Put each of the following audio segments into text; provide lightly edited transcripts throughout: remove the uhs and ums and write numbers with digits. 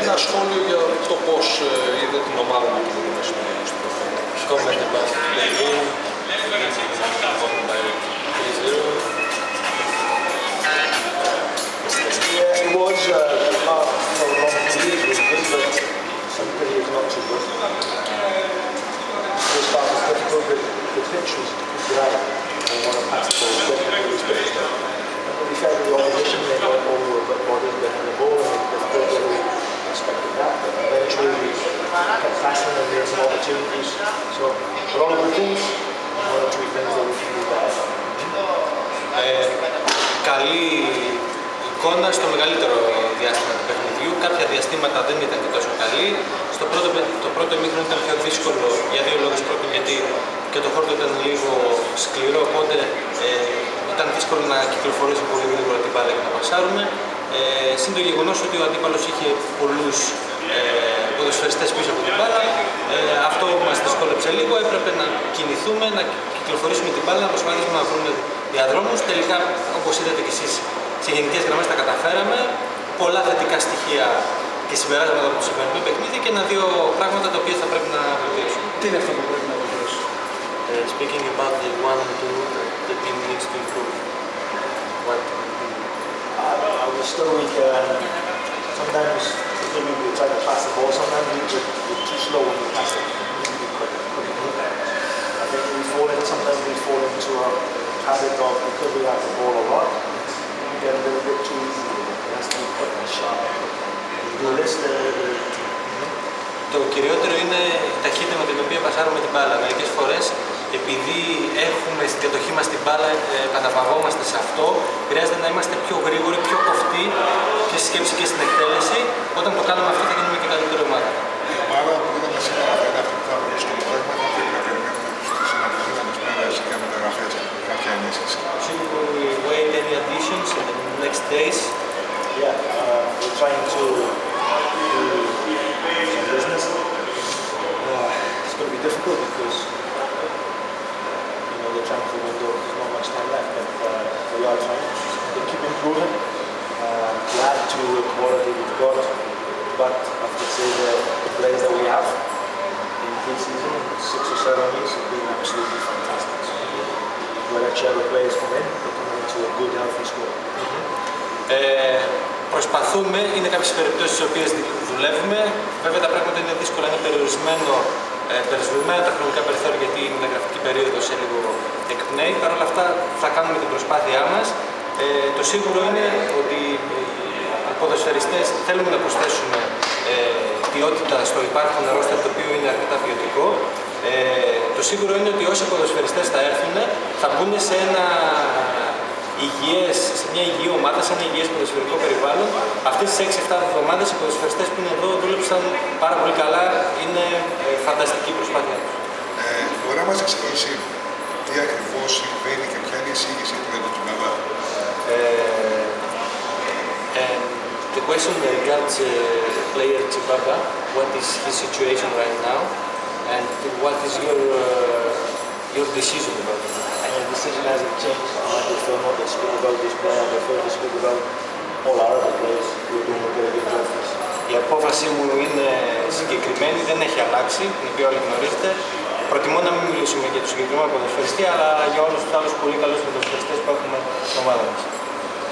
ένα σχόλιο για το πώς είδε την ομάδα να κινείται στο παιχνίδι. Comment about the game. Yeah, it was not so long period was good, but some periods not so good. First half was difficult, but the pitch was great. They want to pass the ball quick, it was difficult. And when we felt the opposition, they got all a bit bothered behind the ball, and they didn't really expected that, but eventually we kept passing and made some opportunities. So, a lot of good things, and one or two things that we can do better. Καλή εικόνα στο μεγαλύτερο διάστημα του παιχνιδιού. Κάποια διαστήματα δεν ήταν και τόσο καλή. Το πρώτο ημίχρονο ήταν πιο δύσκολο για δύο λόγους. Πρώτον, γιατί και το χώρο ήταν λίγο σκληρό, οπότε ήταν δύσκολο να κυκλοφορήσει πολύ γρήγορα την μπάλα και να πασάρουμε. Συν το γεγονός ότι ο αντίπαλος είχε πολλούς ποδοσφαιριστές πίσω από την μπάλα, αυτό μας δυσκόλεψε λίγο. Έπρεπε να κινηθούμε, να κυκλοφορήσουμε την μπάλα, να προσπαθήσουμε να βρούμε διαδρόμους. Τελικά, όπως είδατε και εσείς, σε γενικές γραμμές τα καταφέραμε. Πολλά θετικά στοιχεία και συμπεράσματα από το σημερινό παιχνίδι και ένα-δύο πράγματα τα οποία θα πρέπει να βελτιώσουμε. Τι είναι αυτό που πρέπει να βελτιώσουμε? Speaking about the 1 and 2, the team needs to improve. What? I was still weak. Sometimes we try to pass the ball. Sometimes we're too slow when we pass it. We need to be quick. I think sometimes we fall into a habit of, because we have the ball a lot, we get a little bit too easy. It has to be quick and sharp. We do this. Το κυριότερο είναι η ταχύτητα με την οποία πασάρουμε την μπάλα. Μερικές φορές, επειδή έχουμε στην κατοχή μας την μπάλα, καταπαγόμαστε σε αυτό, χρειάζεται να είμαστε πιο γρήγοροι, πιο κοφτοί και στη σκέψη και στην εκτέλεση. Όταν το κάνουμε αυτό θα γίνουμε και καλύτερη ομάδα. Η ομάδα που είδαμε σήμερα θα είναι αυτή που θα βρει στο πράγμα, θα πρέπει να περιμένουμε στους συναντηθείς να μας πέρασε για μεταγραφές, κάποια ενίσχυση. Should we wait any additions in the next days? Yeah, we're trying to do some business. It's going to be difficult because the transfer window, there's not much time left, but we are trying to keep improving, to add to the quality we've got. But I have to say the players that we have in pre-season, 6 or 7 weeks, have been absolutely fantastic. Whichever players come in, they come into a good, healthy squad. Προσπαθούμε, είναι κάποιες περιπτώσεις στις οποίες δουλεύουμε. Βέβαια τα πράγματα είναι δύσκολα, είναι περιορισμένα τα χρονικά περιθώρια γιατί η μεταγραφική περίοδος σε λίγο εκπνέει. Παρ' όλα αυτά θα κάνουμε την προσπάθειά μας. Το σίγουρο είναι ότι οι ποδοσφαιριστές θέλουμε να προσθέσουμε ποιότητα στο υπάρχον ρόστερ, το οποίο είναι αρκετά ποιοτικό. Το σίγουρο είναι ότι όσοι ποδοσφαιριστές θα έρθουν θα μπουν σε μια υγιή ομάδα, σε ένα υγιές ποδοσφαιρικό περιβάλλον. Αυτές τις 6-7 εβδομάδες οι ποδοσφαιριστές που είναι εδώ δούλεψαν πάρα πολύ καλά. Είναι φανταστική προσπάθεια τους. Μπορεί να μας εξηγήσει τι ακριβώς συμβαίνει και ποια είναι η εισήγηση του για τον Τσιμπάμπα? The question regards player Tsibaba. What is his situation right now, and what is your decision about it? My decision hasn't changed. I prefer not to speak about this player. I prefer to speak about all our other players who are doing a very good job for us. Η απόφασή μου είναι συγκεκριμένη, δεν έχει αλλάξει, την οποία όλοι γνωρίζετε. Προτιμώ να μην μιλήσουμε για τον συγκεκριμένο ποδοσφαιριστή, αλλά για όλους τους άλλους πολύ καλούς ποδοσφαιριστές που έχουμε στην ομάδα μας.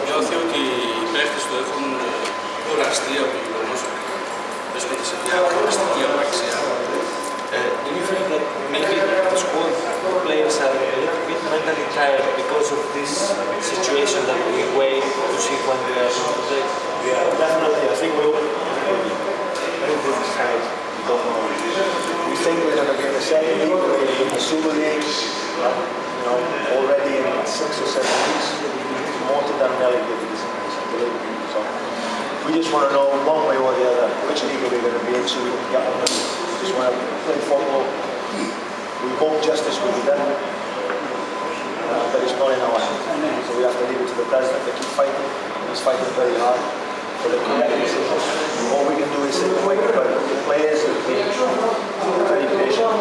Νιώθει ότι οι παίκτες του έχουν κουραστεί από το γεγονός ότι βρίσκονται σε μια χωριστική απαξία. Do you feel that maybe the squad players are a little bit mentally tired because of this situation that we wait to see when they are going to play? Yeah, definitely. I think we'll improve the side. We don't know. We think we're going to be in the second league, we're going to be in the Super League. Already in 6 or 7 weeks, more to than Nelly did this unbelievable. So we just want to know one way or the other which league are we going to be in so we can get on with it. We just want to play football. We hope justice will be done, but it's not in our hands. So we have to leave it to the president to keep fighting. He's fighting very hard for the correct decision. All we can do is sit and wait, but the players have been very patient,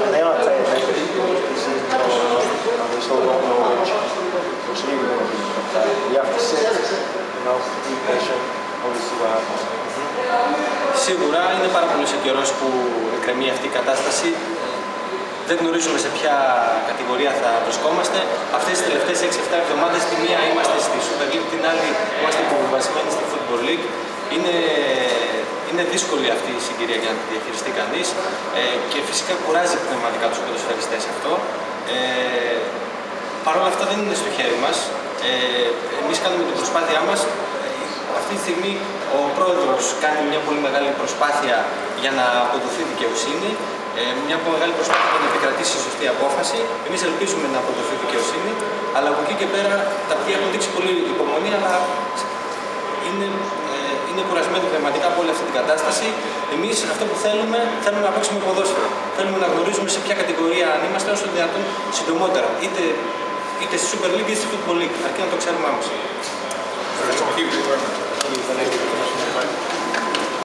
and they are tired mentally. This season's going on, and we still don't know which league we're going to be in. We have to sit, be patient, and we'll see what happens. Σίγουρα είναι πάρα πολύ ο καιρός που εκκρεμεί αυτή η κατάσταση. Δεν γνωρίζουμε σε ποια κατηγορία θα βρισκόμαστε. Αυτές τις τελευταίες 6-7 εβδομάδες, τη μία είμαστε στη Super League, την άλλη είμαστε υποβιβασμένοι στη Football League. Είναι δύσκολη αυτή η συγκυρία για να τη διαχειριστεί κανείς και φυσικά κουράζει πνευματικά τους ποδοσφαιριστές αυτό. Παρ' όλα αυτά δεν είναι στο χέρι μας. Εμείς κάνουμε την προσπάθειά μας. Αυτή τη στιγμή ο πρόεδρος κάνει μια πολύ μεγάλη προσπάθεια για να αποδοθεί δικαιοσύνη, μια πολύ μεγάλη προσπάθεια για να επικρατήσει η σωστή απόφαση. Εμείς ελπίζουμε να αποδοθεί δικαιοσύνη, αλλά από εκεί και πέρα τα παιδιά έχουν δείξει πολύ υπομονή, αλλά είναι κουρασμένοι πνευματικά από όλη αυτή την κατάσταση. Εμείς αυτό που θέλουμε να παίξουμε ποδόσφαιρο. Θέλουμε να γνωρίζουμε σε ποια κατηγορία αν είμαστε όσο δυνατόν συντομότερα. Είτε στη Super League είτε στη Football League, αρκεί να το ξέρουμε άμεσα. Ευχαριστώ.